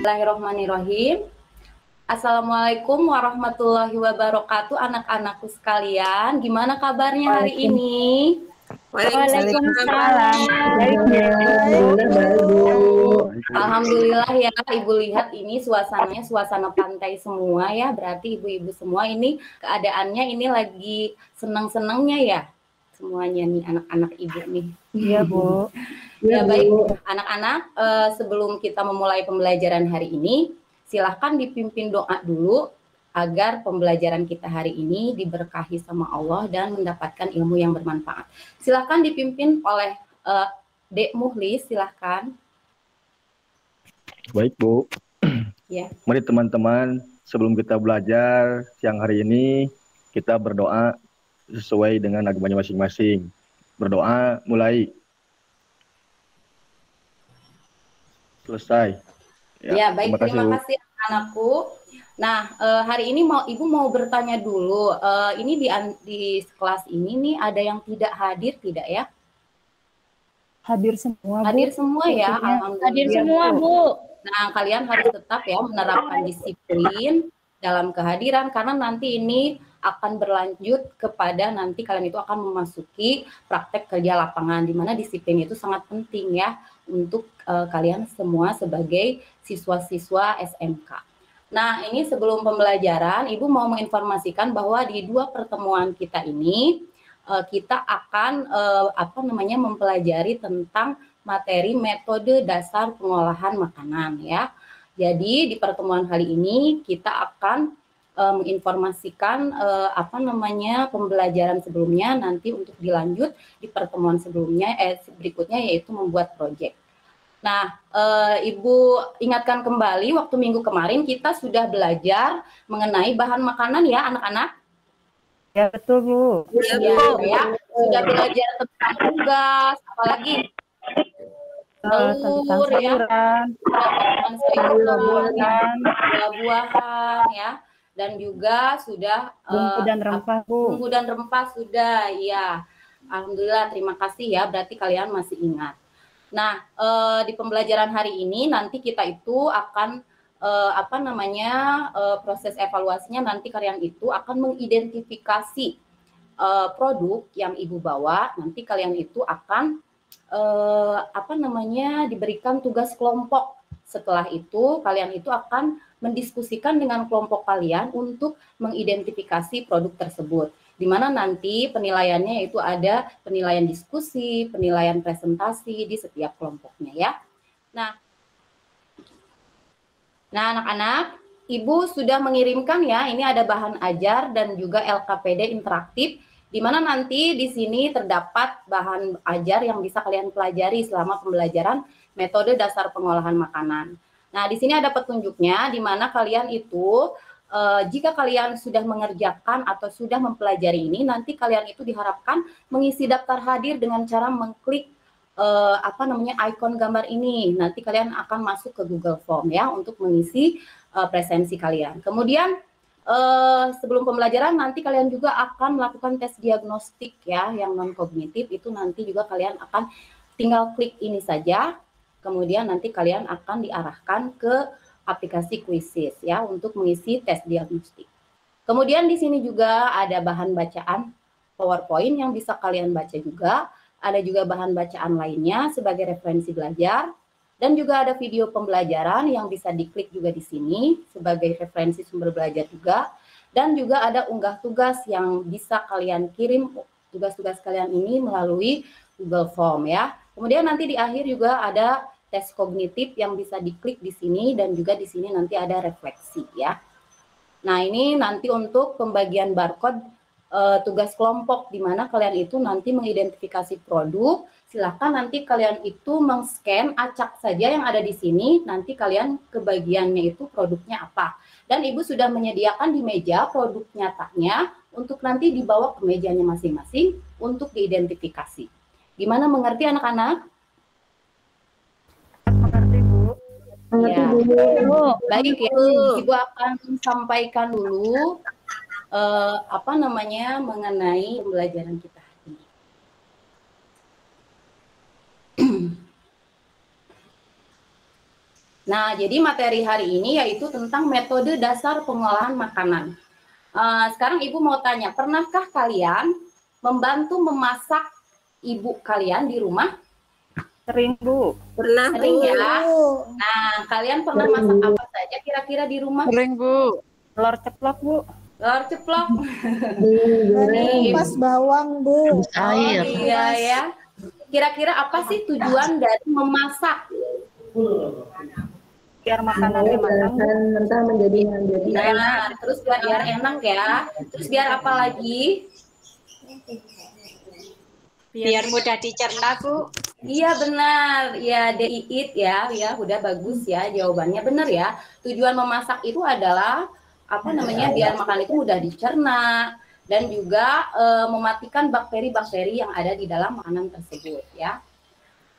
Bismillahirrahmanirrahim. Assalamualaikum warahmatullahi wabarakatuh, anak-anakku sekalian. Gimana kabarnya hari ini? Waalaikumsalam. Alhamdulillah ya, Ibu lihat ini suasananya suasana pantai semua ya. Berarti ibu-ibu semua ini keadaannya ini lagi senang-senangnya ya. Semuanya nih anak-anak ibu nih. Iya, Bu. Ya baik, anak-anak, sebelum kita memulai pembelajaran hari ini, silahkan dipimpin doa dulu agar pembelajaran kita hari ini diberkahi sama Allah dan mendapatkan ilmu yang bermanfaat. Silahkan dipimpin oleh Dek Muhlis, silahkan. Baik, Bu. Ya. Mari teman-teman, sebelum kita belajar siang hari ini, kita berdoa sesuai dengan agamanya masing-masing. Berdoa mulai. Selesai. Ya baik, terima kasih anak-anakku. Nah, hari ini Ibu mau bertanya dulu. Ini di kelas ini nih ada yang tidak hadir tidak ya? Hadir semua, Bu. Hadir semua ya, alhamdulillah. Hadir semua, Bu. Nah, kalian harus tetap ya menerapkan disiplin dalam kehadiran karena nanti ini akan berlanjut kepada nanti kalian itu akan memasuki praktek kerja lapangan di mana disiplin itu sangat penting ya untuk kalian semua sebagai siswa-siswa SMK. Nah, ini sebelum pembelajaran, Ibu mau menginformasikan bahwa di 2 pertemuan kita ini kita akan mempelajari tentang materi metode dasar pengolahan makanan ya. Jadi di pertemuan kali ini kita akan menginformasikan pembelajaran sebelumnya nanti untuk dilanjut di pertemuan sebelumnya berikutnya yaitu membuat proyek. Nah, Ibu ingatkan kembali waktu minggu kemarin kita sudah belajar mengenai bahan makanan ya anak-anak. Ya betul, Bu. Ya, sudah belajar tentang tugas, apalagi telur ya, sayuran, buah-buahan ya, dan juga sudah bumbu dan rempah, Bu. Bumbu dan rempah sudah, ya. Alhamdulillah, terima kasih ya. Berarti kalian masih ingat. Nah, di pembelajaran hari ini nanti kita itu akan proses evaluasinya nanti kalian itu akan mengidentifikasi produk yang Ibu bawa. Nanti kalian itu akan diberikan tugas kelompok. Setelah itu kalian itu akan mendiskusikan dengan kelompok kalian untuk mengidentifikasi produk tersebut. Di mana nanti penilaiannya itu ada penilaian diskusi, penilaian presentasi di setiap kelompoknya ya. Nah, anak-anak, Ibu sudah mengirimkan ya, ini ada bahan ajar dan juga LKPD interaktif, di mana nanti di sini terdapat bahan ajar yang bisa kalian pelajari selama pembelajaran metode dasar pengolahan makanan. Nah, di sini ada petunjuknya, di mana kalian itu jika kalian sudah mengerjakan atau sudah mempelajari ini, nanti kalian itu diharapkan mengisi daftar hadir dengan cara mengklik ikon gambar ini. Nanti kalian akan masuk ke Google Form ya untuk mengisi presensi kalian. Kemudian sebelum pembelajaran nanti kalian juga akan melakukan tes diagnostik ya yang non kognitif, itu nanti juga kalian akan tinggal klik ini saja. Kemudian nanti kalian akan diarahkan ke aplikasi Quizzes ya untuk mengisi tes diagnostik. Kemudian di sini juga ada bahan bacaan PowerPoint yang bisa kalian baca juga. Ada juga bahan bacaan lainnya sebagai referensi belajar. Dan juga ada video pembelajaran yang bisa diklik juga di sini sebagai referensi sumber belajar juga. Dan juga ada unggah tugas yang bisa kalian kirim tugas-tugas kalian ini melalui Google Form ya. Kemudian nanti di akhir juga ada tes kognitif yang bisa diklik di sini dan juga di sini nanti ada refleksi ya. Nah, ini nanti untuk pembagian barcode tugas kelompok di mana kalian itu nanti mengidentifikasi produk. Silahkan nanti kalian itu meng-scan acak saja yang ada di sini, nanti kalian kebagiannya itu produknya apa. Dan Ibu sudah menyediakan di meja produk nyatanya untuk nanti dibawa ke mejanya masing-masing untuk diidentifikasi. Gimana, mengerti anak-anak? Mengerti, Bu. Ya. Baik ya, Ibu akan sampaikan dulu mengenai pembelajaran kita hari ini. Nah, jadi materi hari ini yaitu tentang metode dasar pengolahan makanan. Sekarang Ibu mau tanya, pernahkah kalian membantu memasak ibu kalian di rumah? Sering, Bu. Pernah, Sering Bu. ya? Nah, kalian pernah masak apa saja kira-kira di rumah? Sering, Bu. Telur ceplok, Bu. Telur ceplok. Pas bawang, Bu. Oh iya ya. Kira-kira apa sih tujuan dari memasak? Biar makanannya matang. Mentah menjadi Nah, terus biar enak ya. Terus biar apa lagi? Biar mudah dicerna, Bu. Iya benar, ya DIIT ya, udah bagus ya jawabannya benar ya. Tujuan memasak itu adalah apa namanya biar makanan itu mudah dicerna dan juga mematikan bakteri-bakteri yang ada di dalam makanan tersebut ya.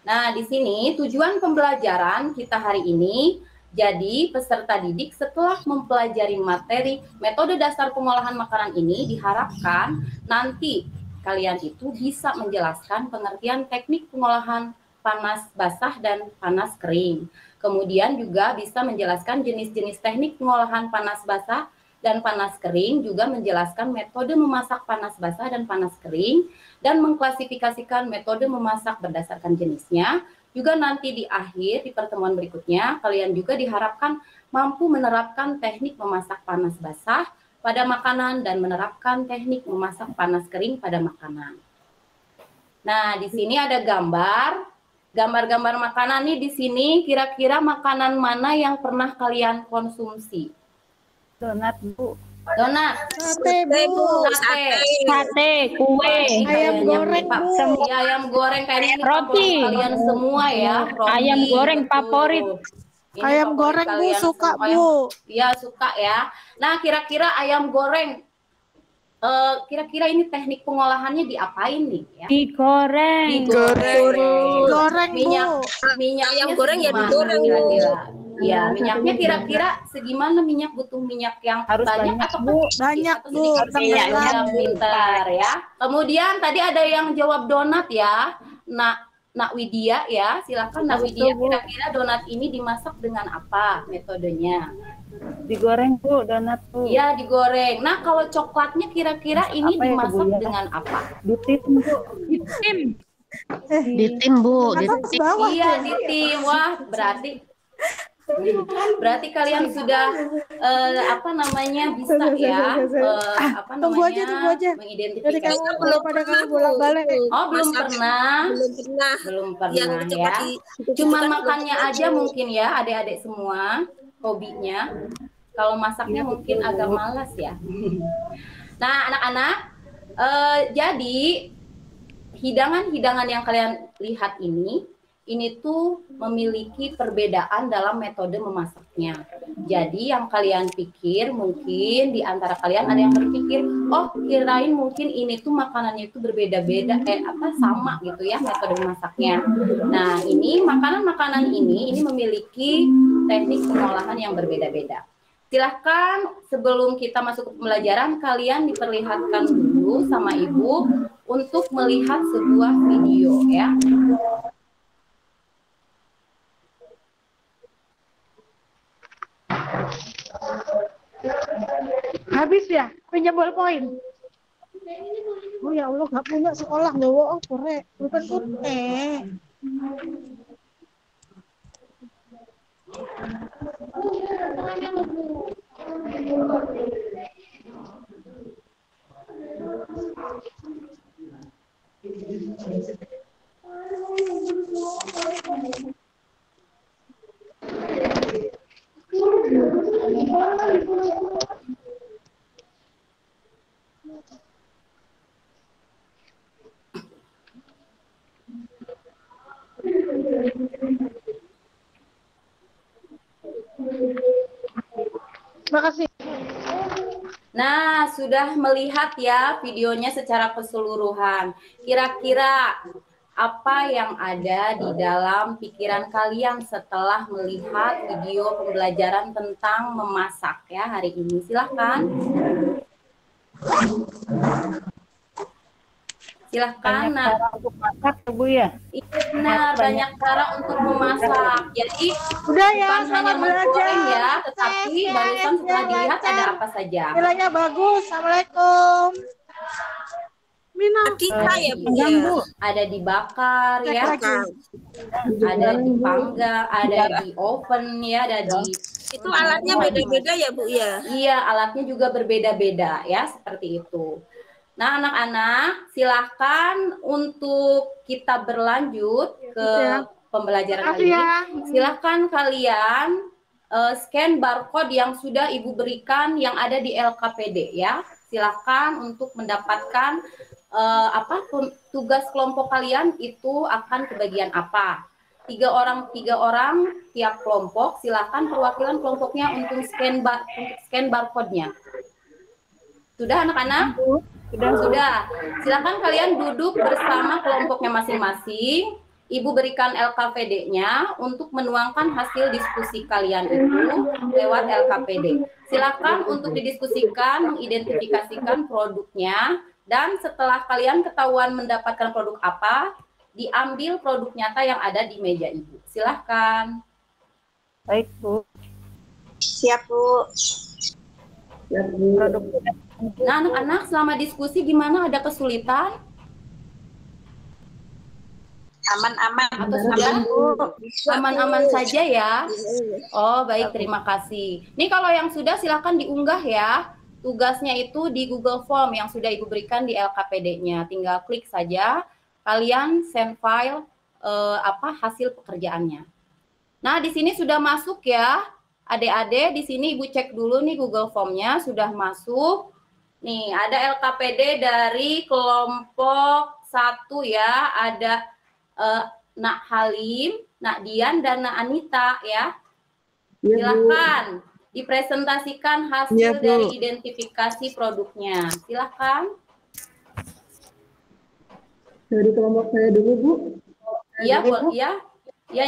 Nah di sini tujuan pembelajaran kita hari ini, jadi peserta didik setelah mempelajari materi metode dasar pengolahan makanan ini diharapkan nanti kalian itu bisa menjelaskan pengertian teknik pengolahan panas basah dan panas kering. Kemudian juga bisa menjelaskan jenis-jenis teknik pengolahan panas basah dan panas kering, juga menjelaskan metode memasak panas basah dan panas kering, dan mengklasifikasikan metode memasak berdasarkan jenisnya. Juga nanti di akhir, di pertemuan berikutnya, kalian juga diharapkan mampu menerapkan teknik memasak panas basah pada makanan dan menerapkan teknik memasak panas kering pada makanan. Nah, di sini ada gambar makanan nih di sini. Kira-kira makanan mana yang pernah kalian konsumsi? Donat, Bu. Donat, Sate, Bu. Sate, kue, Ayam goreng, Bu. Ya, ayam goreng kayaknya ini Roti. favorit kalian semua ya. Roti, Ayam goreng betul. favorit. Ini Ayam favorit goreng, Bu, kalian suka, semua. Bu. Iya, suka ya. Nah, kira-kira ayam goreng kira-kira ini teknik pengolahannya diapain nih ya? digoreng. Goreng, Minyaknya Ayam goreng ya segimana digoreng, Bu. kira-kira? Ya, minyaknya kira-kira segimana minyak, butuh minyak yang Harus banyak banyak, atau Bu. kecil? Banyak, Atau Bu. sedikit? Tenggelam. Ya, pintar ya. Kemudian tadi ada yang jawab donat ya. Nak Widya ya, silakan Nak Widya, Bu. kira-kira donat ini dimasak dengan apa metodenya? Digoreng, Bu, donat, Bu. Iya, digoreng. Nah, kalau coklatnya kira-kira ini Apa ya, dimasak Bu, ya? dengan apa? Ditim, Bu. Tim. Ditim, Bu, Atas ditim. bawah, Iya, Bu. di tim. Wah, berarti kalian sudah apa namanya bisa ya apa Tunggu namanya aja. Jadi mengidentifikasi. kamu belum pada kamu bolak-balik. Oh, belum Masak. pernah. Belum pernah. Belum Yang pernah cepat ya. di Cuman makannya aja mungkin ya, adik-adik semua hobinya. Kalau masaknya mungkin agak malas ya. Nah, anak-anak, jadi hidangan-hidangan yang kalian lihat ini tuh memiliki perbedaan dalam metode memasaknya. Jadi yang kalian pikir mungkin di antara kalian ada yang berpikir, oh kirain mungkin ini tuh makanannya itu berbeda-beda, sama gitu ya metode memasaknya. Nah ini makanan-makanan ini memiliki teknik pengolahan yang berbeda-beda. Silahkan sebelum kita masuk ke pembelajaran, kalian diperlihatkan dulu sama Ibu untuk melihat sebuah video ya. Habis ya? Pinjam ballpoint. Oh ya Allah, nggak punya sekolah nggak oh korek. Bukan korek. Makasih. Nah, sudah melihat ya videonya secara keseluruhan. Kira-kira apa yang ada di dalam pikiran kalian setelah melihat video pembelajaran tentang memasak ya hari ini? Silahkan. Silahkan, Banyak Nak. cara untuk masak ya, Bu ya. Iya benar, banyak cara untuk memasak. Jadi Udah ya, bukan hanya selamat menggoreng belajar. ya, tetapi barusan setelah dilihat ada apa saja. Nilainya bagus. Assalamualaikum. Mina. Kita ya Bu ya. Panggang, Bu. Ada dibakar Cek ya, lagi. ada dipanggang, ada di oven ya, ada di Itu alatnya beda-beda ya Bu ya. Iya, alatnya juga berbeda-beda ya, seperti itu. Nah, anak-anak, silahkan untuk kita berlanjut ke pembelajaran kali ini. Silahkan kalian scan barcode yang sudah Ibu berikan yang ada di LKPD ya. Silahkan untuk mendapatkan tugas kelompok kalian itu akan ke bagian apa. Tiga orang tiap kelompok. Silahkan perwakilan kelompoknya untuk scan barcode-nya. Sudah anak-anak? Sudah. Silakan kalian duduk bersama kelompoknya masing-masing. Ibu berikan LKPD-nya untuk menuangkan hasil diskusi kalian itu lewat LKPD. Silakan untuk didiskusikan, mengidentifikasikan produknya, dan setelah kalian ketahuan mendapatkan produk apa, diambil produk nyata yang ada di meja Ibu. Silahkan. Baik, Bu. Siap Bu. Produk Nah, anak-anak selama diskusi gimana? Ada kesulitan? Aman-aman. Atau sudah? Aman-aman saja ya? Oh, baik. Terima kasih. Nih kalau yang sudah silakan diunggah ya. Tugasnya itu di Google Form yang sudah Ibu berikan di LKPD-nya. Tinggal klik saja. Kalian send file hasil pekerjaannya. Nah, di sini sudah masuk ya. Adik-adik, di sini Ibu cek dulu nih Google Form-nya sudah masuk. Nih, ada LKPD dari kelompok 1 ya, ada Nak Halim, Nak Dian, dan Nak Anita ya. Silakan dipresentasikan hasil dari identifikasi produknya. Silakan. Dari kelompok saya dulu, Bu. Iya, Bu. Ya,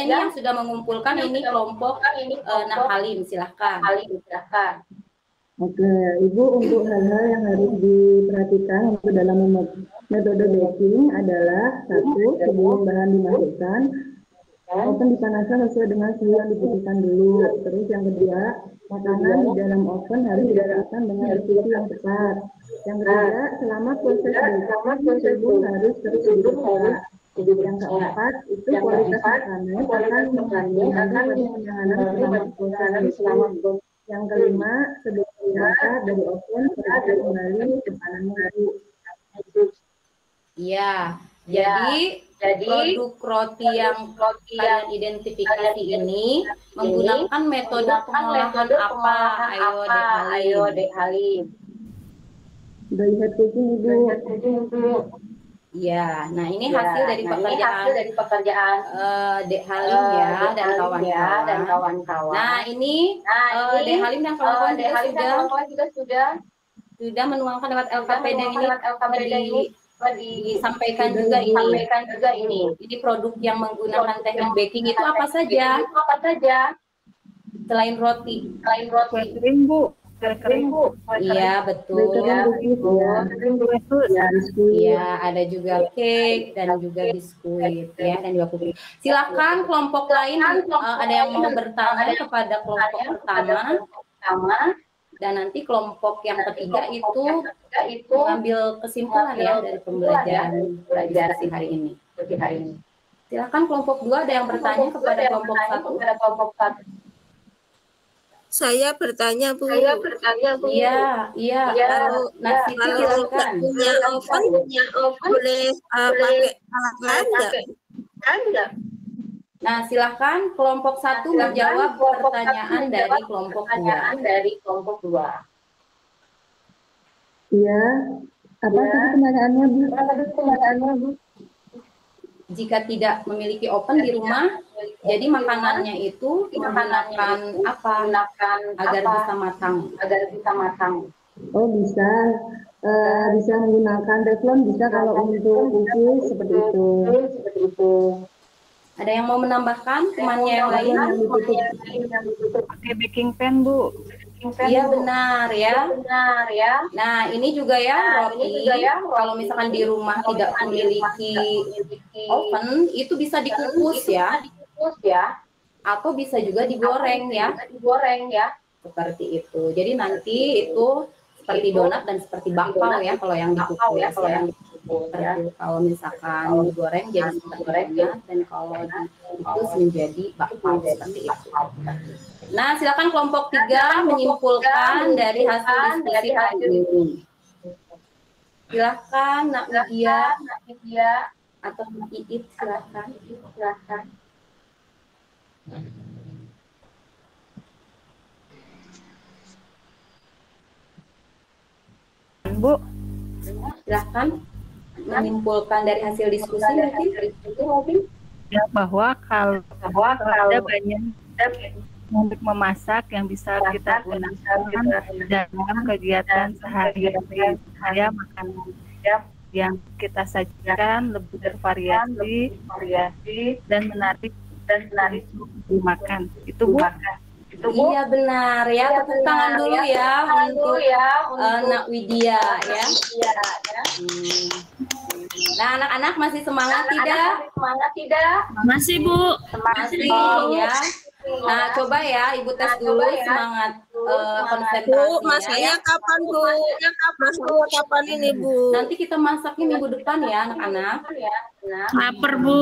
ini yang sudah mengumpulkan ini kelompok Nak Halim. Silakan. Oke, Ibu, untuk hal-hal yang harus diperhatikan untuk dalam metode baking adalah satu, sebelum bahan dimasukkan, oven dipanaskan sesuai dengan suhu yang dibutuhkan dulu. Terus yang kedua, makanan di dalam oven harus diletakkan dengan suhu yang tepat. Yang ketiga, selama proses baking, suhu harus terus dibuka. Yang keempat, itu kualitas makanan akan mempengaruhi penanganan selama proses. Yang kelima, sebelum diangkat dari oven, serta kembali ke panasnya dulu. Iya, jadi produk roti yang kalian identifikasi ini menggunakan metode pengolahan apa? Ayo, Dek Halim. Dari head cooking, Ibu. Ya, nah ini hasil dari pekerjaan Dek Halim ya dan kawan-kawan. Nah ini Dek Halim dan kawan-kawan juga sudah menuangkan lewat LKPD ini disampaikan juga ini. Ini produk yang menggunakan teknik baking itu apa saja? Selain roti. kue kering, Bu. Iya, betul. Iya, ada juga cake dan juga biskuit ya dan juga puding. Silakan kelompok lain ada yang mau bertanya kepada kelompok pertama dan nanti kelompok yang ketiga itu mengambil kesimpulan ya dari pembelajaran diskusi hari ini. Silakan kelompok 2 ada yang bertanya kepada kelompok 1. Saya bertanya Bu. Iya. Nah, Siti silakan. Punya oven boleh pakai alat lain enggak? Nah, silakan kelompok 1 menjawab pertanyaan dari kelompok 2. Iya. Apa tadi pertanyaannya, Bu? Jika tidak memiliki oven di rumah, jadi makanannya itu menggunakan apa? Agar bisa matang. Oh, bisa. Bisa menggunakan teflon, bisa kalau untuk khusus seperti itu. Ada yang mau menambahkan temannya yang lain? Pakai baking pan, Bu. Iya benar ya. Nah ini juga ya roti. Kalau misalkan di rumah tidak memiliki oven, itu bisa dikukus ya. Atau bisa juga digoreng ya. Seperti itu. Jadi nanti itu seperti donat dan seperti bakpao ya kalau yang dikukus ya. Kalau misalkan digoreng jadi seperti donat, dan kalau dikukus menjadi bakpao seperti itu. Nah, silakan kelompok 3 menyimpulkan dari hasil diskusi hari ini. Silakan Nak Widya atau Nak Iit, silakan. Bu, Silakan menyimpulkan dari hasil diskusi mungkin. ya bahwa kalau ada banyak untuk memasak yang bisa kita gunakan dalam kegiatan sehari-hari supaya makanan yang kita sajikan lebih bervariasi dan menarik untuk dimakan. Itu Bu. Iya benar ya. Tepuk tangan dulu ya untuk Nak Widya ya. Nah, anak-anak masih semangat tidak? Masih, Bu. Masih ya. Nah, coba ya Ibu tes dulu semangat konsentrasi. Bu, masaknya kapan, Bu? Masaknya kapan ini, Bu? Nanti kita masaknya minggu depan ya anak-anak. Lapar, Bu.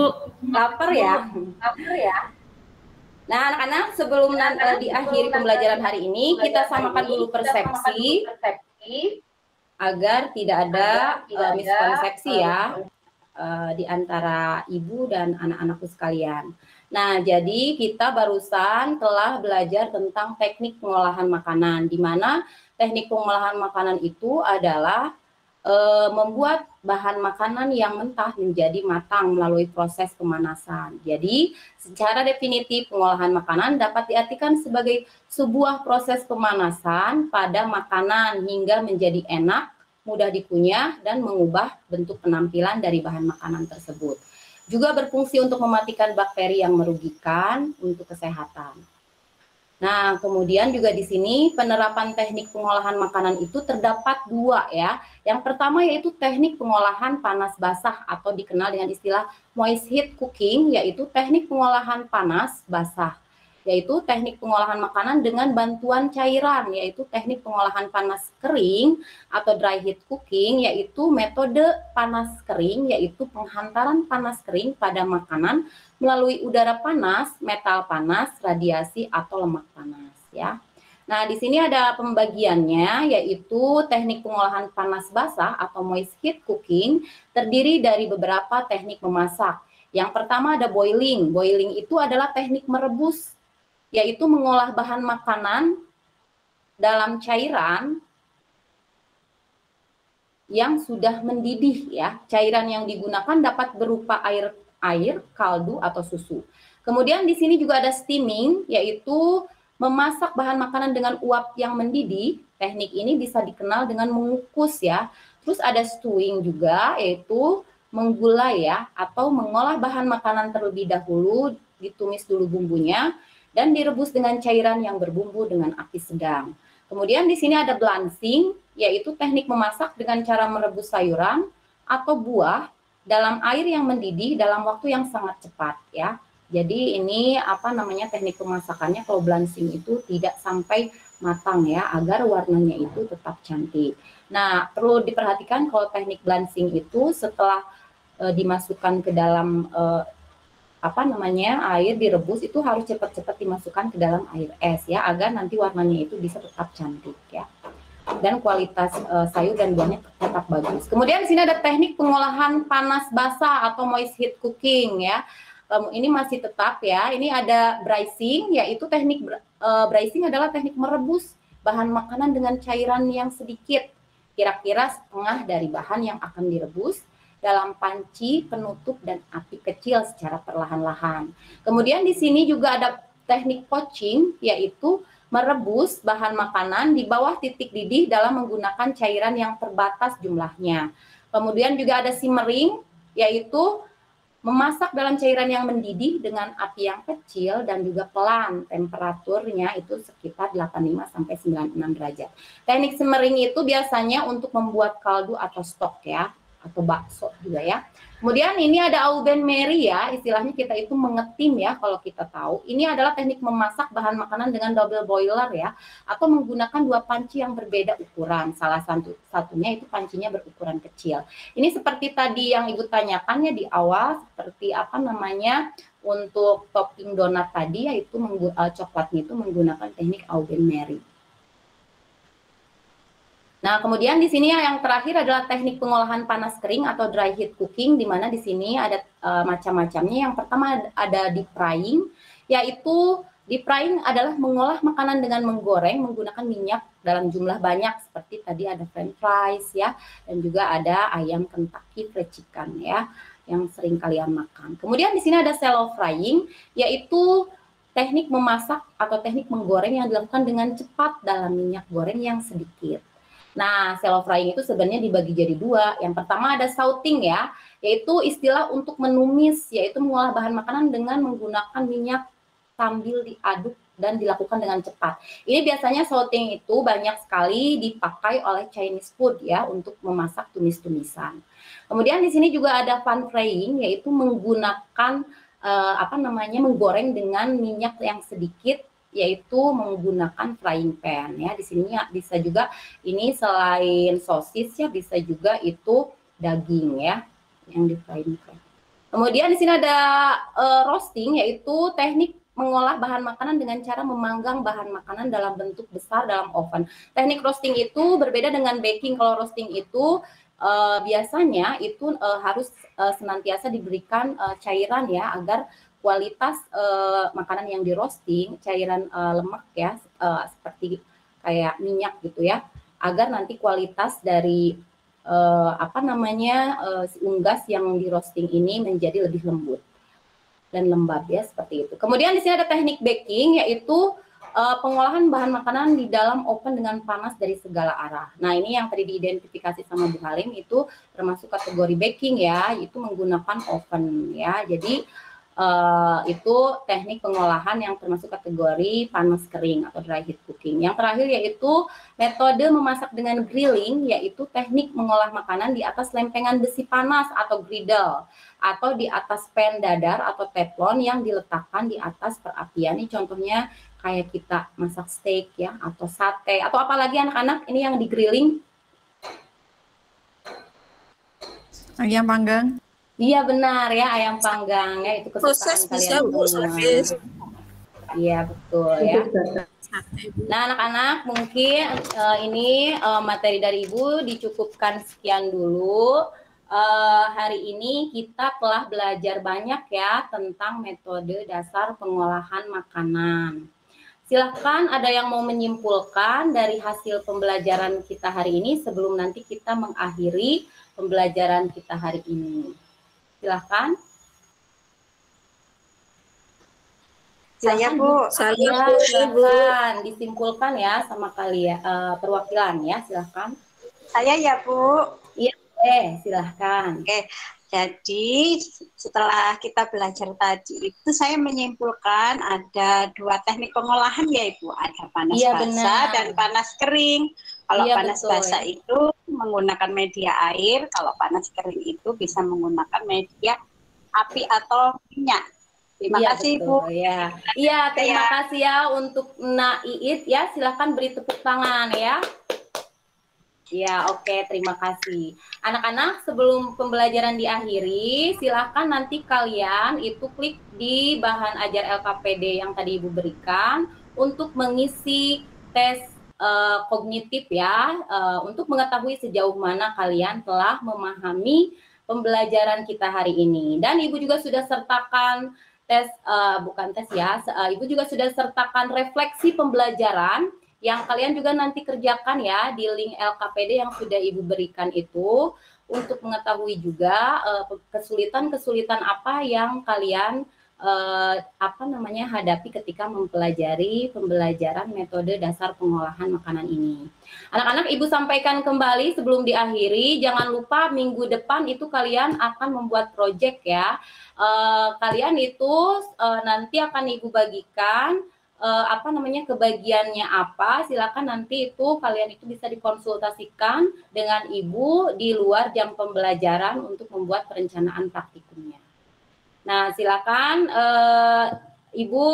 Lapar ya? Nah, anak-anak sebelum diakhiri pembelajaran hari ini, kita samakan dulu persepsi agar tidak ada miskonsepsi ya di antara ibu dan anak-anakku sekalian. Nah, jadi kita barusan telah belajar tentang teknik pengolahan makanan, di mana teknik pengolahan makanan itu adalah membuat bahan makanan yang mentah menjadi matang melalui proses pemanasan. Jadi, secara definitif pengolahan makanan dapat diartikan sebagai sebuah proses pemanasan pada makanan hingga menjadi enak, mudah dikunyah, dan mengubah bentuk penampilan dari bahan makanan tersebut. Juga berfungsi untuk mematikan bakteri yang merugikan untuk kesehatan. Nah, kemudian juga di sini penerapan teknik pengolahan makanan itu terdapat 2 ya. Yang pertama yaitu teknik pengolahan panas basah atau dikenal dengan istilah moist heat cooking, yaitu teknik pengolahan panas basah. Yaitu teknik pengolahan makanan dengan bantuan cairan, yaitu teknik pengolahan panas kering atau dry heat cooking, yaitu metode panas kering, yaitu penghantaran panas kering pada makanan melalui udara panas, metal panas, radiasi atau lemak panas ya. Nah, di sini ada pembagiannya, yaitu teknik pengolahan panas basah atau moist heat cooking terdiri dari beberapa teknik memasak. Yang pertama ada boiling. Boiling itu adalah teknik merebus, yaitu mengolah bahan makanan dalam cairan yang sudah mendidih ya. Cairan yang digunakan dapat berupa air, kaldu atau susu. Kemudian di sini juga ada steaming, yaitu memasak bahan makanan dengan uap yang mendidih. Teknik ini bisa dikenal dengan mengukus ya. Terus ada stewing juga, yaitu menggulai ya, atau mengolah bahan makanan terlebih dahulu, ditumis dulu bumbunya, dan direbus dengan cairan yang berbumbu dengan api sedang. Kemudian di sini ada blanching, yaitu teknik memasak dengan cara merebus sayuran atau buah dalam air yang mendidih dalam waktu yang sangat cepat ya. Jadi ini teknik pemasakannya kalau blanching itu tidak sampai matang ya, agar warnanya itu tetap cantik. Nah, perlu diperhatikan kalau teknik blanching itu setelah dimasukkan ke dalam air direbus itu harus cepat-cepat dimasukkan ke dalam air es ya, agar nanti warnanya itu bisa tetap cantik ya, dan kualitas sayur dan buahnya tetap bagus. Kemudian di sini ada teknik pengolahan panas basah atau moist heat cooking ya. Ini masih tetap ya. Ini ada braising, yaitu teknik braising adalah teknik merebus bahan makanan dengan cairan yang sedikit, kira-kira setengah dari bahan yang akan direbus dalam panci penutup dan api kecil secara perlahan-lahan. Kemudian di sini juga ada teknik poaching, yaitu merebus bahan makanan di bawah titik didih dalam menggunakan cairan yang terbatas jumlahnya. Kemudian juga ada simmering, yaitu Memasak dalam cairan yang mendidih dengan api yang kecil dan juga pelan, temperaturnya itu sekitar 85 sampai 96 derajat. Teknik simmering itu biasanya untuk membuat kaldu atau stok ya, atau bakso juga ya. Kemudian ini ada au bain marie ya, istilahnya kita itu mengetim ya kalau kita tahu. Ini adalah teknik memasak bahan makanan dengan double boiler ya, atau menggunakan dua panci yang berbeda ukuran. Salah satunya itu pancinya berukuran kecil. Ini seperti tadi yang Ibu tanyakannya di awal, seperti apa namanya untuk topping donat tadi, yaitu coklatnya itu menggunakan teknik au bain marie. Nah, kemudian di sini yang terakhir adalah teknik pengolahan panas kering atau dry heat cooking, di mana di sini ada macam-macamnya. Yang pertama ada deep frying, yaitu deep frying adalah mengolah makanan dengan menggoreng menggunakan minyak dalam jumlah banyak, seperti tadi ada french fries ya, dan juga ada ayam Kentucky Fried Chicken ya, yang sering kalian makan. Kemudian di sini ada shallow frying, yaitu teknik memasak atau teknik menggoreng yang dilakukan dengan cepat dalam minyak goreng yang sedikit. Nah, shallow frying itu sebenarnya dibagi jadi dua. Yang pertama ada sauting ya, yaitu istilah untuk menumis, yaitu mengolah bahan makanan dengan menggunakan minyak sambil diaduk dan dilakukan dengan cepat. Ini biasanya sauting itu banyak sekali dipakai oleh Chinese food ya, untuk memasak tumis-tumisan. Kemudian di sini juga ada pan frying, yaitu menggunakan menggoreng dengan minyak yang sedikit, yaitu menggunakan frying pan ya. Di sini bisa juga ini selain sosis ya, bisa juga itu daging ya yang di frying pan. Kemudian di sini ada roasting, yaitu teknik mengolah bahan makanan dengan cara memanggang bahan makanan dalam bentuk besar dalam oven. Teknik roasting itu berbeda dengan baking. Kalau roasting itu biasanya itu harus senantiasa diberikan cairan ya, agar kualitas makanan yang di roasting, cairan lemak ya, seperti kayak minyak gitu ya, agar nanti kualitas dari si unggas yang di roasting ini menjadi lebih lembut dan lembab ya, seperti itu. Kemudian di sini ada teknik baking, yaitu pengolahan bahan makanan di dalam oven dengan panas dari segala arah. Nah, ini yang tadi diidentifikasi sama Bu Halim itu termasuk kategori baking ya, itu menggunakan oven ya. Jadi itu teknik pengolahan yang termasuk kategori panas kering atau dry heat cooking. Yang terakhir yaitu metode memasak dengan grilling, yaitu teknik mengolah makanan di atas lempengan besi panas atau griddle, atau di atas pan dadar atau teflon yang diletakkan di atas perapian. Ini contohnya kayak kita masak steak ya, atau sate, atau apalagi anak-anak ini yang di grilling. Ayam panggang. Iya benar ya, ayam panggang ya, itu kesukaan kalian semua. Iya betul ya. Nah anak-anak mungkin ini materi dari Ibu dicukupkan sekian dulu. Hari ini kita telah belajar banyak ya tentang metode dasar pengolahan makanan. Silahkan ada yang mau menyimpulkan dari hasil pembelajaran kita hari ini sebelum nanti kita mengakhiri pembelajaran kita hari ini. Silahkan. Saya Bu, silahkan disimpulkan ya sama kalian perwakilan ya, silahkan. Saya ya Bu. Iya, silahkan. Oke, jadi setelah kita belajar tadi itu saya menyimpulkan ada dua teknik pengolahan ya Ibu, ada panas basah dan panas kering. Kalau panas basah itu menggunakan media air, kalau panas kering itu bisa menggunakan media api atau minyak. Terima kasih betul, Bu. Iya, terima kasih ya untuk Naiit ya. Silahkan beri tepuk tangan ya. Ya, oke, terima kasih. Anak-anak, sebelum pembelajaran diakhiri, silahkan nanti kalian itu klik di bahan ajar LKPD yang tadi Ibu berikan untuk mengisi tes kognitif ya, untuk mengetahui sejauh mana kalian telah memahami pembelajaran kita hari ini. Dan Ibu juga sudah sertakan tes, bukan tes ya, Ibu juga sudah sertakan refleksi pembelajaran yang kalian juga nanti kerjakan ya di link LKPD yang sudah Ibu berikan itu, untuk mengetahui juga kesulitan-kesulitan apa yang kalian hadapi ketika mempelajari pembelajaran metode dasar pengolahan makanan ini. Anak-anak, Ibu sampaikan kembali sebelum diakhiri, jangan lupa minggu depan itu kalian akan membuat proyek ya. Kalian itu nanti akan Ibu bagikan kebagiannya apa, silakan nanti itu kalian itu bisa dikonsultasikan dengan Ibu di luar jam pembelajaran untuk membuat perencanaan praktikumnya. Nah, silakan Ibu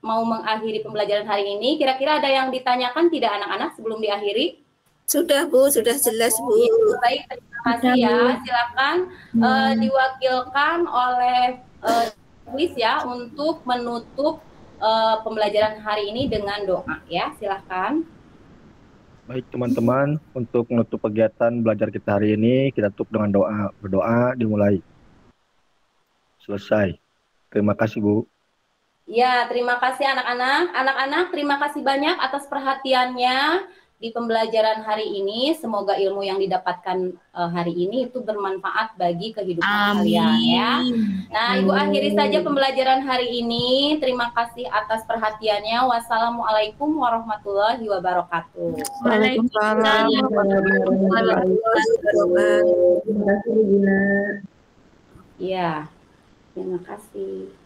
mau mengakhiri pembelajaran hari ini. Kira-kira ada yang ditanyakan tidak anak-anak sebelum diakhiri? Sudah Bu, sudah jelas Bu. Baik, terima kasih ya. Silakan diwakilkan oleh Liz ya untuk menutup pembelajaran hari ini dengan doa ya, silahkan. Baik teman-teman, untuk menutup kegiatan belajar kita hari ini, kita tutup dengan doa. Berdoa dimulai. Selesai. Terima kasih Bu. Ya, terima kasih anak-anak. Anak-anak, terima kasih banyak atas perhatiannya di pembelajaran hari ini. Semoga ilmu yang didapatkan hari ini itu bermanfaat bagi kehidupan kalian ya. Nah, Ibu akhiri saja pembelajaran hari ini. Terima kasih atas perhatiannya. Wassalamualaikum warahmatullahi wabarakatuh. Waalaikumsalam warahmatullahi wabarakatuh. Terima kasih, Gina. Ya, terima kasih.